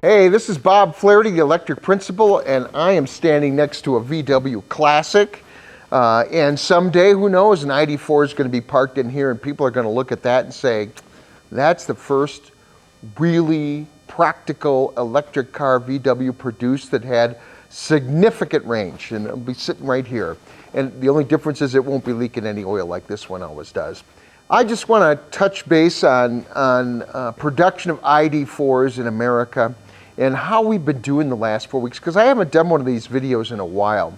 Hey, this is Bob Flaherty, the electric principal, and I am standing next to a VW Classic. And someday, who knows, an ID.4 is going to be parked in here and people are going to look at that and say, that's the first really practical electric car VW produced that had significant range, and it'll be sitting right here. And the only difference is it won't be leaking any oil like this one always does. I just want to touch base on production of ID.4s in America and how we've been doing the last 4 weeks, because I haven't done one of these videos in a while.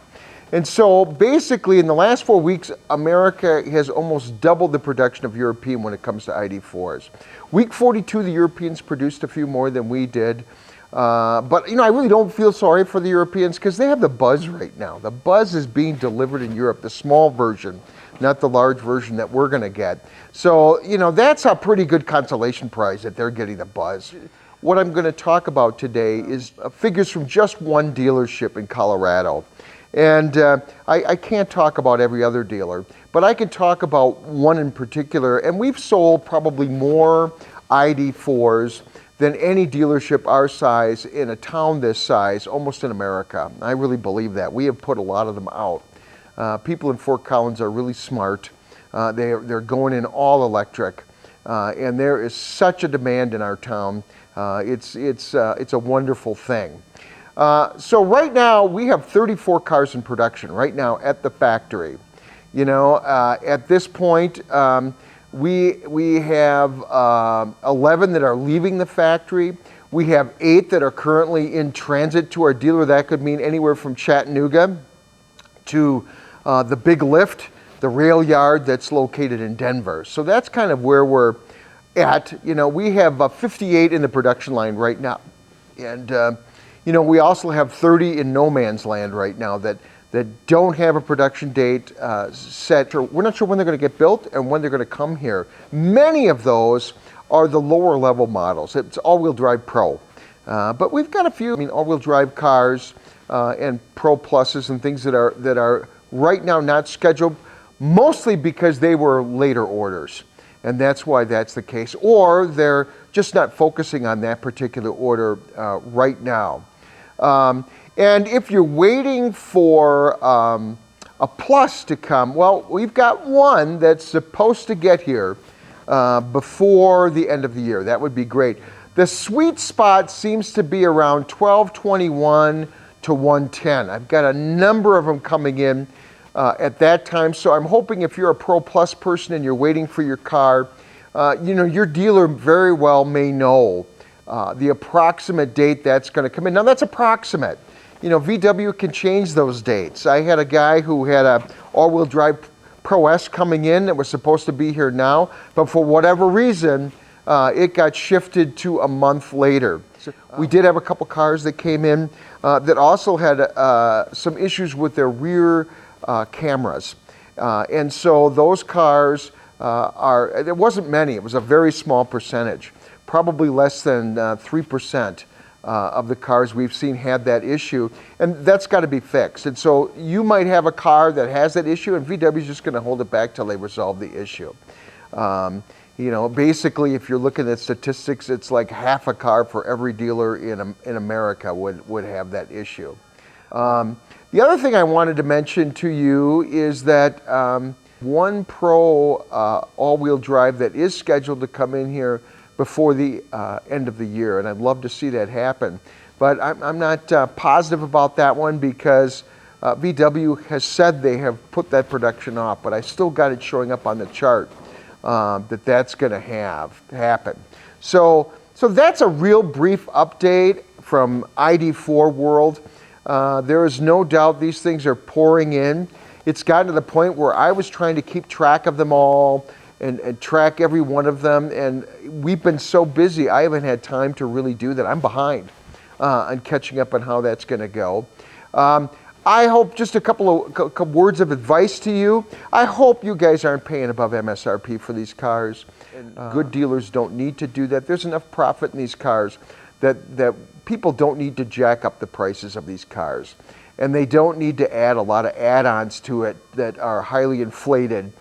And so basically in the last 4 weeks, America has almost doubled the production of European when it comes to ID.4s. Week 42, the Europeans produced a few more than we did. But I really don't feel sorry for the Europeans because they have the Buzz right now. The Buzz is being delivered in Europe, the small version, not the large version that we're going to get. So, that's a pretty good consolation prize that they're getting the Buzz. What I'm going to talk about today is figures from just one dealership in Colorado. And I can't talk about every other dealer, but I can talk about one in particular. And we've sold probably more ID.4s than any dealership our size in a town this size, almost in America. I really believe that. We have put a lot of them out. People in Fort Collins are really smart. They're going in all electric. And there is such a demand in our town. It's a wonderful thing. So right now we have 34 cars in production right now at the factory. At this point, we have 11 that are leaving the factory. We have 8 that are currently in transit to our dealer. That could mean anywhere from Chattanooga to the Big Lift, the rail yard that's located in Denver. So that's kind of where we're at. We have 58 in the production line right now. And, we also have 30 in no man's land right now that don't have a production date set. We're not sure when they're going to get built and when they're going to come here. Many of those are the lower level models. It's all-wheel drive Pro. But we've got a few all-wheel drive cars and Pro Pluses and things that are right now not scheduled, mostly because they were later orders. And that's why that's the case. Or they're just not focusing on that particular order right now. And if you're waiting for a Plus to come, well, we've got one that's supposed to get here before the end of the year. That would be great. The sweet spot seems to be around 1221 to 110. I've got a number of them coming in at that time. So I'm hoping if you're a Pro Plus person and you're waiting for your car, your dealer very well may know the approximate date that's going to come in. Now that's approximate. VW can change those dates. I had a guy who had a all-wheel drive Pro S coming in that was supposed to be here now, but for whatever reason, it got shifted to a month later. We did have a couple cars that came in that also had some issues with their rear cameras. And so those cars there wasn't many. It was a very small percentage. Probably less than 3% of the cars we've seen had that issue, and that's got to be fixed. And so you might have a car that has that issue, and VW is just going to hold it back till they resolve the issue. Basically, if you're looking at statistics, it's like half a car for every dealer in America would have that issue. The other thing I wanted to mention to you is that one Pro all-wheel drive that is scheduled to come in here before the end of the year, and I'd love to see that happen. But I'm not positive about that one because VW has said they have put that production off, but I still got it showing up on the chart that's going to happen. So that's a real brief update from ID.4 world. There is no doubt these things are pouring in. It's gotten to the point where I was trying to keep track of them all and track every one of them, and we've been so busy I haven't had time to really do that. I'm behind on catching up on how that's going to go. I hope just a couple of words of advice to you. I hope you guys aren't paying above MSRP for these cars. Good dealers don't need to do that. There's enough profit in these cars that people don't need to jack up the prices of these cars. And they don't need to add a lot of add-ons to it that are highly inflated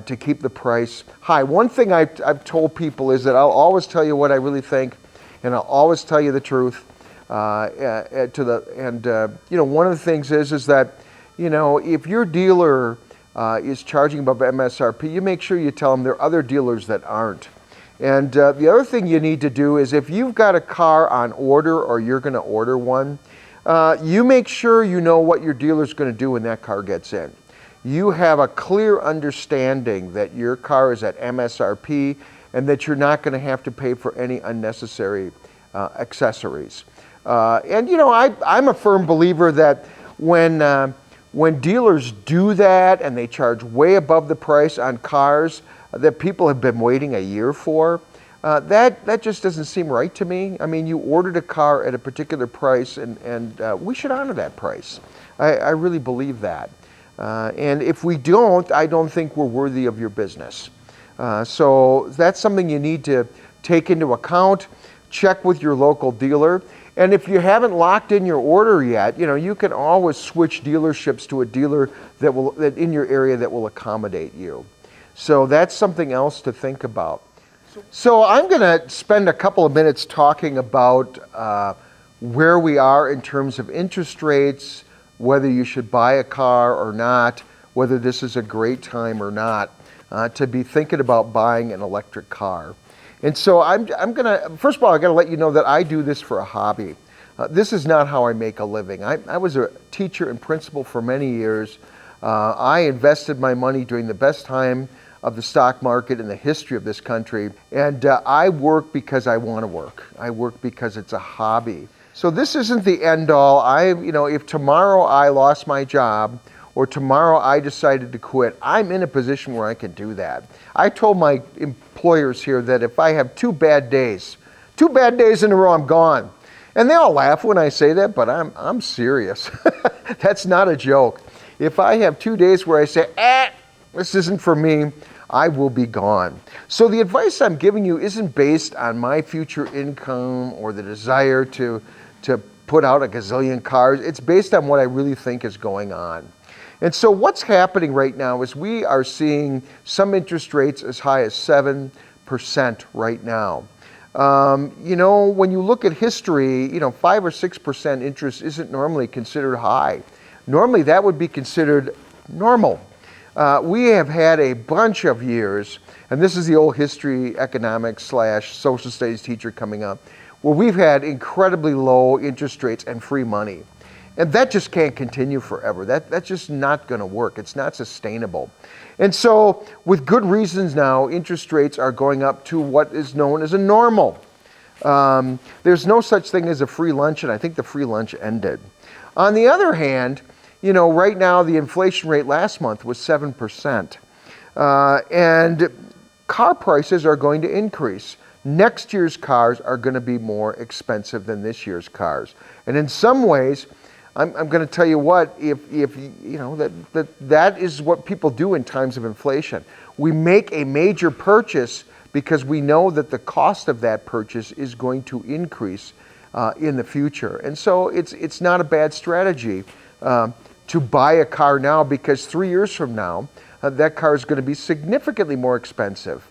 to keep the price high. One thing I've told people is that I'll always tell you what I really think, and I'll always tell you the truth. One of the things is that, if your dealer is charging above MSRP, you make sure you tell them there are other dealers that aren't. And the other thing you need to do is if you've got a car on order or you're going to order one, you make sure you know what your dealer's going to do when that car gets in. You have a clear understanding that your car is at MSRP and that you're not going to have to pay for any unnecessary accessories. I'm a firm believer that when dealers do that and they charge way above the price on cars that people have been waiting a year for, that just doesn't seem right to me. I mean, you ordered a car at a particular price and we should honor that price. I really believe that. And if we don't, I don't think we're worthy of your business. So that's something you need to take into account. Check with your local dealer. And if you haven't locked in your order yet, you can always switch dealerships to a dealer that in your area that will accommodate you. So that's something else to think about. So I'm going to spend a couple of minutes talking about where we are in terms of interest rates, whether you should buy a car or not, whether this is a great time or not to be thinking about buying an electric car. And so I'm going to, first of all, I got to let you know that I do this for a hobby. This is not how I make a living. I was a teacher and principal for many years. I invested my money during the best time of the stock market in the history of this country. And I work because I want to work. I work because it's a hobby. So this isn't the end all. If tomorrow I lost my job or tomorrow I decided to quit, I'm in a position where I can do that. I told my employers here that if I have 2 bad days in a row, I'm gone. And they all laugh when I say that, but I'm serious. That's not a joke. If I have 2 days where I say, this isn't for me, I will be gone. So the advice I'm giving you isn't based on my future income or the desire to put out a gazillion cars. It's based on what I really think is going on. And so what's happening right now is we are seeing some interest rates as high as 7% right now. When you look at history, 5 or 6% interest isn't normally considered high. Normally that would be considered normal. We have had a bunch of years, and this is the old history, economics / social studies teacher coming up, where we've had incredibly low interest rates and free money. And that just can't continue forever. That's just not going to work. It's not sustainable. And so, with good reasons now, interest rates are going up to what is known as a normal. There's no such thing as a free lunch, and I think the free lunch ended. On the other hand, right now the inflation rate last month was 7%. And car prices are going to increase. Next year's cars are going to be more expensive than this year's cars. And in some ways, I'm going to tell you what, that is what people do in times of inflation. We make a major purchase because we know that the cost of that purchase is going to increase in the future. And so it's not a bad strategy to buy a car now, because 3 years from now, that car is going to be significantly more expensive.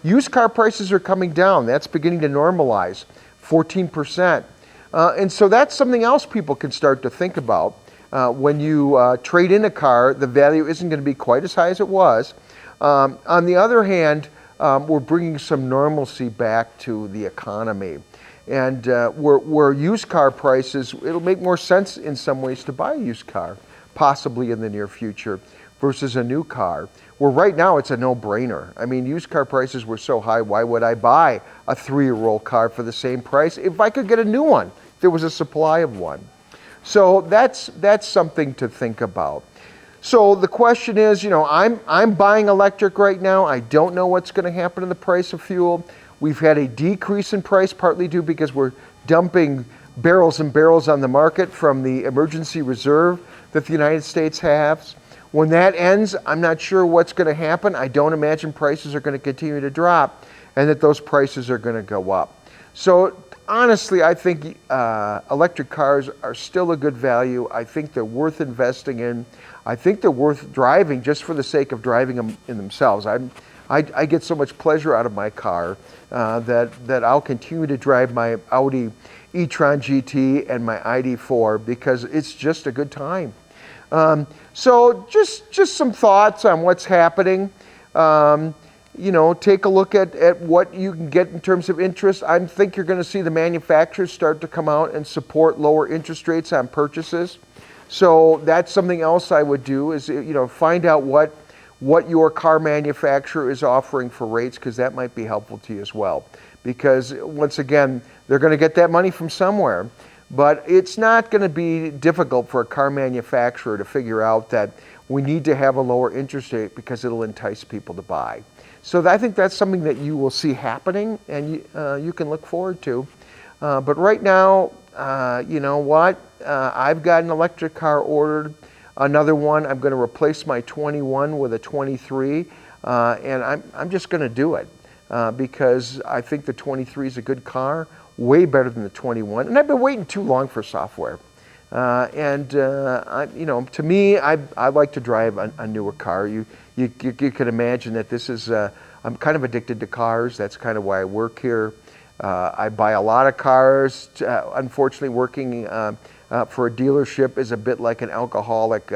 Used car prices are coming down. That's beginning to normalize, 14%. And so that's something else people can start to think about. When you trade in a car, the value isn't going to be quite as high as it was. On the other hand, we're bringing some normalcy back to the economy. And where used car prices, it'll make more sense in some ways to buy a used car, possibly in the near future, versus a new car. Where right now it's a no-brainer. I mean, used car prices were so high, why would I buy a 3-year-old car for the same price if I could get a new one? There was a supply of one. So that's something to think about. So the question is, I'm buying electric right now. I don't know what's going to happen to the price of fuel. We've had a decrease in price, partly due because we're dumping barrels and barrels on the market from the emergency reserve that the United States has. When that ends, I'm not sure what's going to happen. I don't imagine prices are going to continue to drop and that those prices are going to go up. So honestly, I think electric cars are still a good value. I think they're worth investing in. I think they're worth driving just for the sake of driving them in themselves. I get so much pleasure out of my car that I'll continue to drive my Audi e-tron GT and my ID.4 because it's just a good time. So just some thoughts on what's happening. You know, take a look at what you can get in terms of interest. I think you're going to see the manufacturers start to come out and support lower interest rates on purchases. So that's something else I would do is, you know, find out what your car manufacturer is offering for rates, because that might be helpful to you as well. Because once again, they're going to get that money from somewhere. But it's not going to be difficult for a car manufacturer to figure out that we need to have a lower interest rate because it'll entice people to buy. So I think that's something that you will see happening and you can look forward to. But right now, you know what? I've got an electric car ordered. Another one, I'm going to replace my 21 with a 23. And I'm just going to do it because I think the 23 is a good car, way better than the 21. And I've been waiting too long for software. You know, to me, I like to drive a newer car. You can imagine that this is, I'm kind of addicted to cars. That's kind of why I work here. I buy a lot of cars. Unfortunately, working for a dealership is a bit like an alcoholic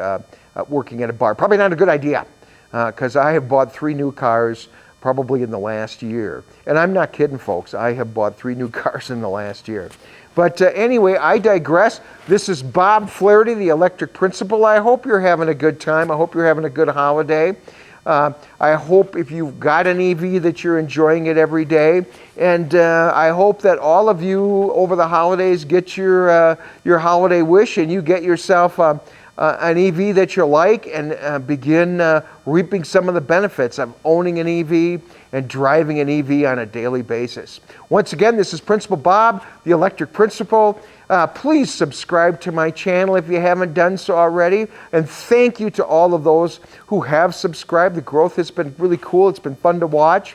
working at a bar. Probably not a good idea because I have bought 3 new cars probably in the last year. And I'm not kidding, folks. I have bought 3 new cars in the last year. But anyway, I digress. This is Bob Flaherty, the Electric Principal. I hope you're having a good time. I hope you're having a good holiday. I hope if you've got an EV that you're enjoying it every day. And I hope that all of you over the holidays get your holiday wish and you get yourself an EV that you like and begin reaping some of the benefits of owning an EV and driving an EV on a daily basis. Once again, this is Principal Bob, the Electric Principal. Please subscribe to my channel if you haven't done so already. And thank you to all of those who have subscribed. The growth has been really cool. It's been fun to watch.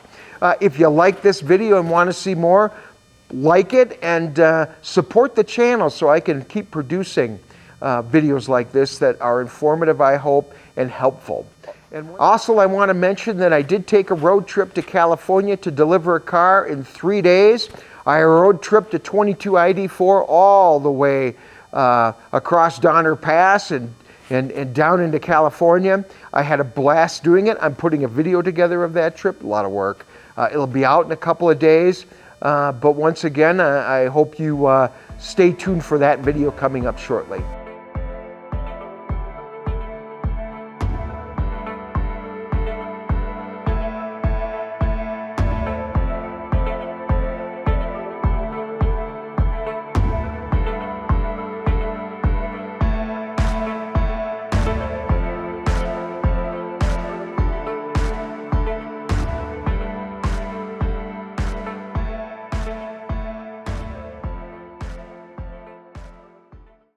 If you like this video and want to see more, like it and support the channel so I can keep producing videos like this that are informative, I hope, and helpful. And also, I want to mention that I did take a road trip to California to deliver a car in 3 days. I road trip to 22 ID.4 all the way across Donner Pass and down into California. I had a blast doing it. I'm putting a video together of that trip. A lot of work. It'll be out in a couple of days. But once again, I hope you stay tuned for that video coming up shortly.